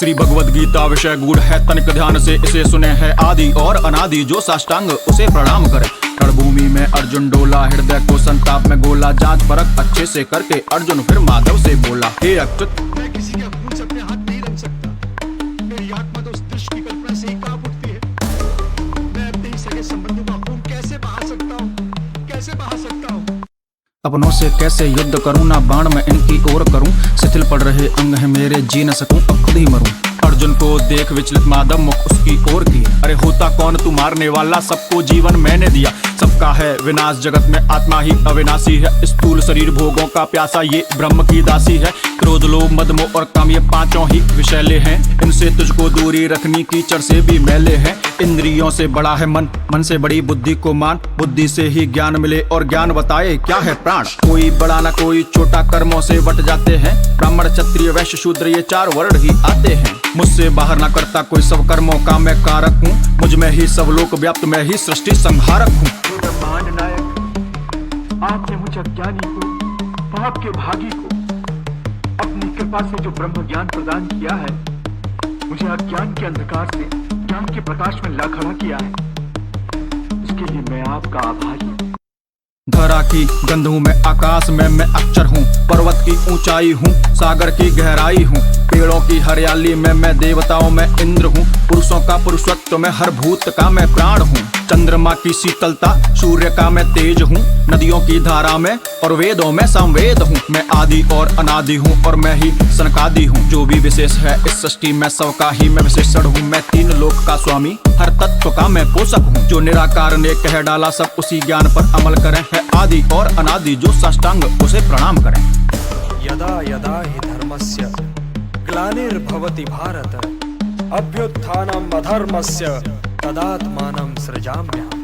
श्री भगवद गीता विषय गूढ़ है, तनिक ध्यान से इसे सुने है आदि और अनादि जो साष्टांग उसे प्रणाम करे। रणभूमि में अर्जुन डोला, हृदय को संताप में गोला, जांच परख अच्छे से करके अर्जुन फिर माधव से बोला, हे अच्युत मैं किसी के खून से अपने हाथ नहीं रंग सकता। मेरी आत्मा तो उस दृश्य की कल्पना से ही कांप उठती है। मैं अपने ही सगे संबंधों का खून कैसे बहा सकता हूँ, कैसे बहा सकता हूँ। अपनों से कैसे युद्ध करूं, ना बाण मैं इनकी ओर करूं, शिथिल पड़ रहे अंग है मेरे, जी न सकूं अब खुद ही मरूं। अर्जुन को देख विचलित माधव मुख उसकी ओर किए, अरे होता कौन तू मारने वाला, सबको जीवन मैंने दिया, सबका है विनाश जगत में आत्मा ही अविनाशी है। स्थूल शरीर भोगों का प्यासा ये ब्रह्म की दासी है। क्रोध लोभ मद मोह और काम ये पांचों ही विषैले हैं, इनसे तुझको दूरी रखनी कीचड़ से भी मैले हैं। इंद्रियों से बड़ा है मन, मन से बड़ी बुद्धि को मान, बुद्धि से ही ज्ञान मिले और ज्ञान बताए क्या है प्राण। कोई बड़ा ना कोई छोटा कर्मों से बट जाते हैं, ब्राह्मण क्षत्रिय वैश्य शूद्र ये चार वर्ण ही आते हैं। मुझसे बाहर ना करता कोई सब कर्मों का मैं कारक हूँ, मुझ में ही सब लोक व्याप्त मैं ही सृष्टि संहारक हूँ। ब्रह्मांड नायक आपने मुझ अज्ञानी को, पाप के भागी को अपनी कृपा से जो ब्रह्म ज्ञान प्रदान किया है, मुझे अज्ञान के अंधकार से ज्ञान के प्रकाश में ला खड़ा किया है, उसके लिए मैं आपका आभारी हूँ। धरा की गंध हूँ मैं, आकाश में मैं अक्षर हूँ, पर्वत की ऊंचाई हूँ, सागर की गहराई हूँ, पेड़ों की हरियाली में मैं, देवताओं में इंद्र हूँ, पुरुषों का पुरुषत्व में, हर भूत का मैं प्राण हूँ। चंद्रमा की शीतलता, सूर्य का मैं तेज हूँ, नदियों की धारा में और वेदों में संवेद हूँ। मैं आदि और अनादि हूँ और मैं ही सनकादि हूँ, जो भी विशेष है इस सृष्टि में सबका ही मैं विशेषण हूँ। मैं तीन लोक का स्वामी, हर तत्व का मैं पोषक हूँ, जो निराकार ने कह डाला सब उसी ज्ञान पर अमल करें। है आदि और अनादि जो साष्टांग उसे प्रणाम करें। यदा यदा हि धर्मस्य ग्लानिर्भवति भारत, अभ्युत्थानम् अधर्मस्य तदात्मानं सृजाम्यहम्।